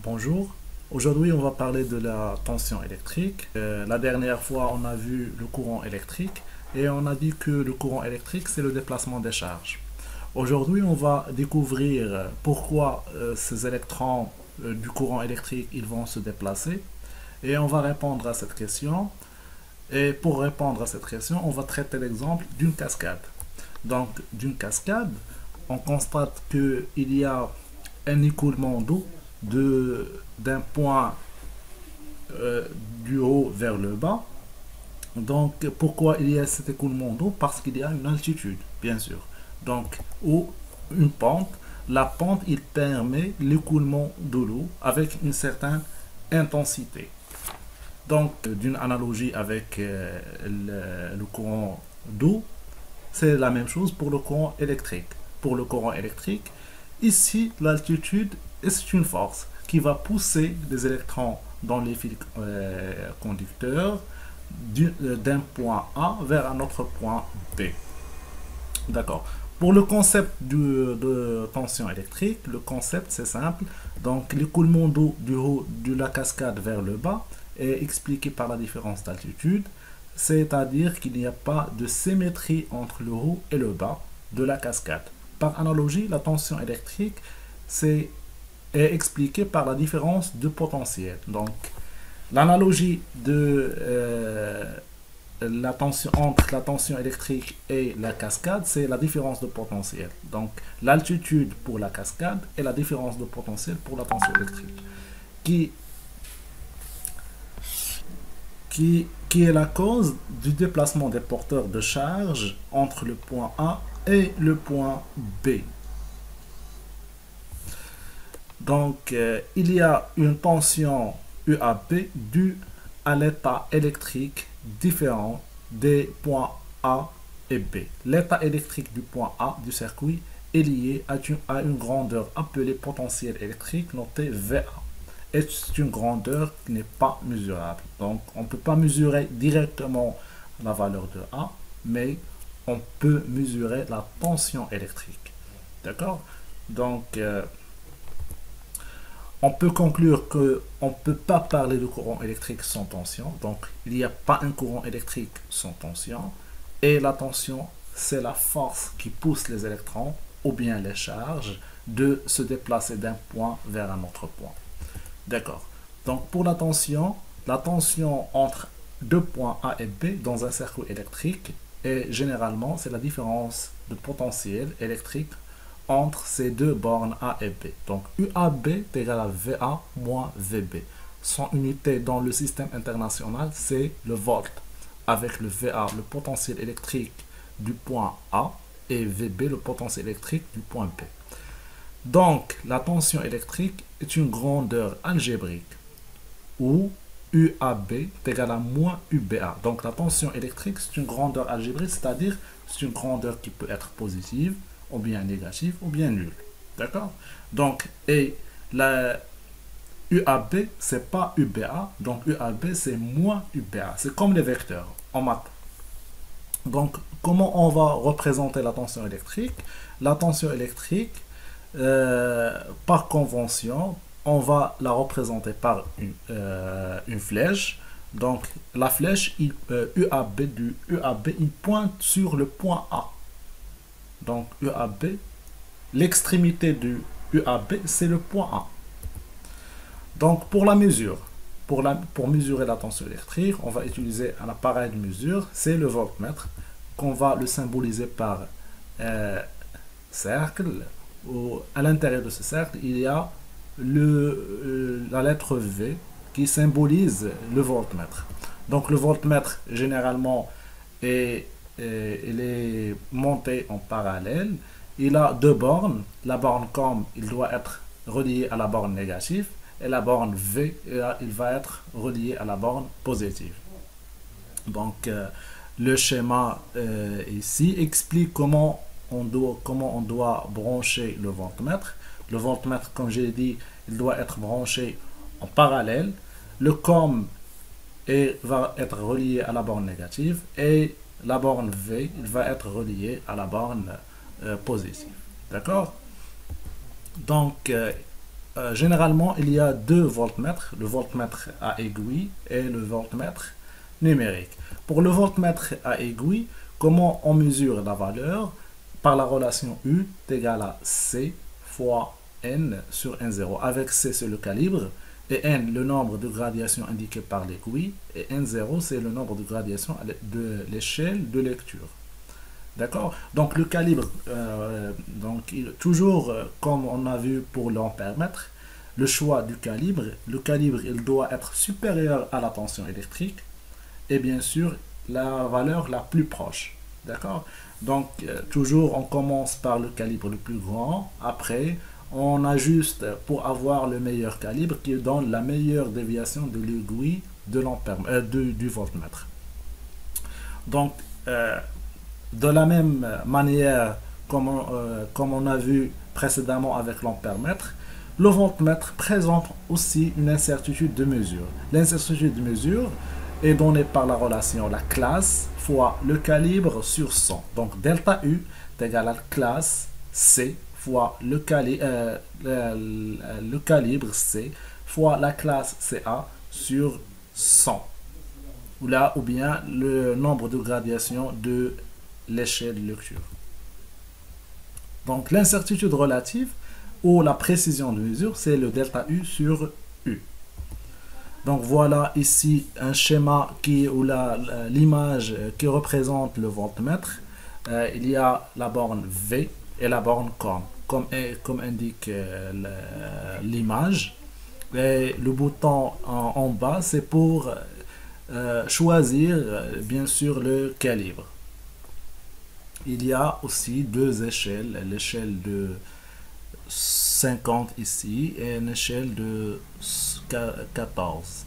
Bonjour, aujourd'hui on va parler de la tension électrique. La dernière fois on a vu le courant électrique et on a dit que le courant électrique c'est le déplacement des charges. Aujourd'hui on va découvrir pourquoi ces électrons du courant électrique ils vont se déplacer et on va répondre à cette question. Et pour répondre à cette question on va traiter l'exemple d'une cascade. Donc d'une cascade on constate qu'il y a un écoulement d'eau d'un point du haut vers le bas. Donc, pourquoi il y a cet écoulement d'eau? Parce qu'il y a une altitude, bien sûr. Donc, ou une pente. La pente, il permet l'écoulement de l'eau avec une certaine intensité. Donc, d'une analogie avec le courant d'eau, c'est la même chose pour le courant électrique. Pour le courant électrique, ici, l'altitude est une force qui va pousser les électrons dans les fils conducteurs d'un point A vers un autre point B. D'accord. Pour le concept de tension électrique, le concept c'est simple. Donc l'écoulement d'eau du haut de la cascade vers le bas est expliqué par la différence d'altitude, c'est-à-dire qu'il n'y a pas de symétrie entre le haut et le bas de la cascade. Par analogie, la tension électrique est expliquée par la différence de potentiel. Donc, l'analogie de la tension entre la tension électrique et la cascade, c'est la différence de potentiel. Donc, l'altitude pour la cascade et la différence de potentiel pour la tension électrique, qui est la cause du déplacement des porteurs de charge entre le point A et le point B. Donc, il y a une tension UAB due à l'état électrique différent des points A et B. L'état électrique du point A du circuit est lié à une grandeur appelée potentiel électrique notée VA. Et c'est une grandeur qui n'est pas mesurable. Donc, on ne peut pas mesurer directement la valeur de A, mais on peut mesurer la tension électrique. D'accord? Donc, on peut conclure qu'on ne peut pas parler de courant électrique sans tension. Donc, il n'y a pas un courant électrique sans tension. Et la tension, c'est la force qui pousse les électrons ou bien les charges de se déplacer d'un point vers un autre point. D'accord. Donc, pour la tension entre deux points A et B dans un circuit électrique, et généralement, c'est la différence de potentiel électrique entre ces deux bornes A et B. Donc, UAB est égal à VA moins VB. Son unité dans le système international, c'est le volt. Avec le VA, le potentiel électrique du point A, et VB, le potentiel électrique du point B. Donc, la tension électrique est une grandeur algébrique où UAB est égal à moins UBA. Donc, la tension électrique, c'est une grandeur algébrique, c'est-à-dire c'est une grandeur qui peut être positive, ou bien négative, ou bien nulle. D'accord? Donc, et la UAB, c'est pas UBA. Donc, UAB, c'est moins UBA. C'est comme les vecteurs en maths. Donc, comment on va représenter la tension électrique? La tension électrique, par convention, on va la représenter par une flèche. Donc, la flèche UAB il pointe sur le point A. Donc, UAB, l'extrémité du UAB, c'est le point A. Donc, pour la mesure, pour mesurer la tension électrique, on va utiliser un appareil de mesure, c'est le voltmètre, qu'on va le symboliser par cercle. À l'intérieur de ce cercle, il y a la lettre V qui symbolise le voltmètre. Donc, le voltmètre, généralement, il est monté en parallèle. Il a deux bornes. La borne COM, il doit être relié à la borne négative. Et la borne V, il va être relié à la borne positive. Donc, le schéma ici explique comment on doit brancher le voltmètre. Le voltmètre, comme j'ai dit, il doit être branché en parallèle. Le COM va être relié à la borne négative et la borne V, il va être relié à la borne positive. D'accord? Donc, généralement, il y a deux voltmètres, le voltmètre à aiguille et le voltmètre numérique. Pour le voltmètre à aiguille, comment on mesure la valeur? Par la relation U est égale à C fois N sur N0. Avec C, c'est le calibre, et N, le nombre de gradations indiqué par l'aiguille, et N0, c'est le nombre de gradations de l'échelle de lecture. D'accord? Donc le calibre, toujours comme on a vu pour l'ampère-mètre, le choix du calibre, il doit être supérieur à la tension électrique et bien sûr la valeur la plus proche. D'accord? Donc toujours on commence par le calibre le plus grand, après on ajuste pour avoir le meilleur calibre qui donne la meilleure déviation de l'aiguille du voltmètre. Donc de la même manière comme on a vu précédemment avec l'ampère-mètre, le voltmètre présente aussi une incertitude de mesure. L'incertitude de mesure est donnée par la relation la classe fois le calibre sur 100. Donc delta U est égal à la classe C fois le calibre C fois la classe CA sur 100. Ou bien le nombre de gradations de l'échelle de lecture. Donc l'incertitude relative ou la précision de mesure, c'est le delta U sur U. Donc voilà ici un schéma où l'image qui représente le voltmètre. Il y a la borne V et la borne comme indique l'image. Et le bouton en bas, c'est pour choisir bien sûr le calibre. Il y a aussi deux échelles, l'échelle de 50 ici et une échelle de 14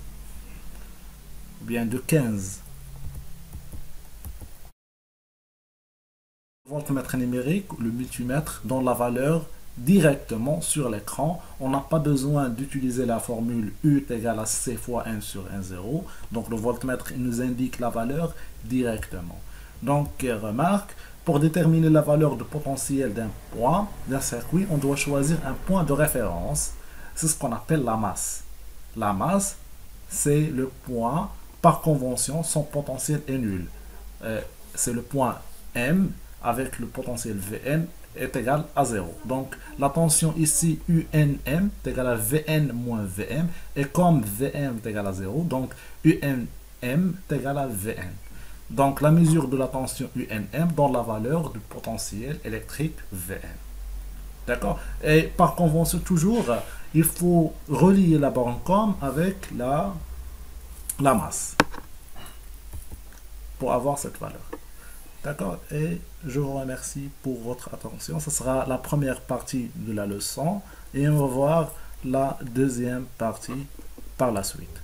ou bien de 15. Le voltmètre numérique, le multimètre, donne la valeur directement sur l'écran. On n'a pas besoin d'utiliser la formule U est égal à C fois N sur N0. Donc le voltmètre il nous indique la valeur directement. Donc remarque, pour déterminer la valeur de potentiel d'un circuit, on doit choisir un point de référence. C'est ce qu'on appelle la masse. La masse, c'est le point, par convention, son potentiel est nul. C'est le point M avec le potentiel Vn est égal à 0. Donc la tension ici UNM est égal à Vn moins Vm. Et comme Vm est égal à 0, donc UNM est égal à Vn. Donc la mesure de la tension UNM donne la valeur du potentiel électrique Vn. D'accord? Et par convention toujours, il faut relier la borne COM avec la masse pour avoir cette valeur. D'accord? Et je vous remercie pour votre attention. Ce sera la première partie de la leçon et on va voir la deuxième partie par la suite.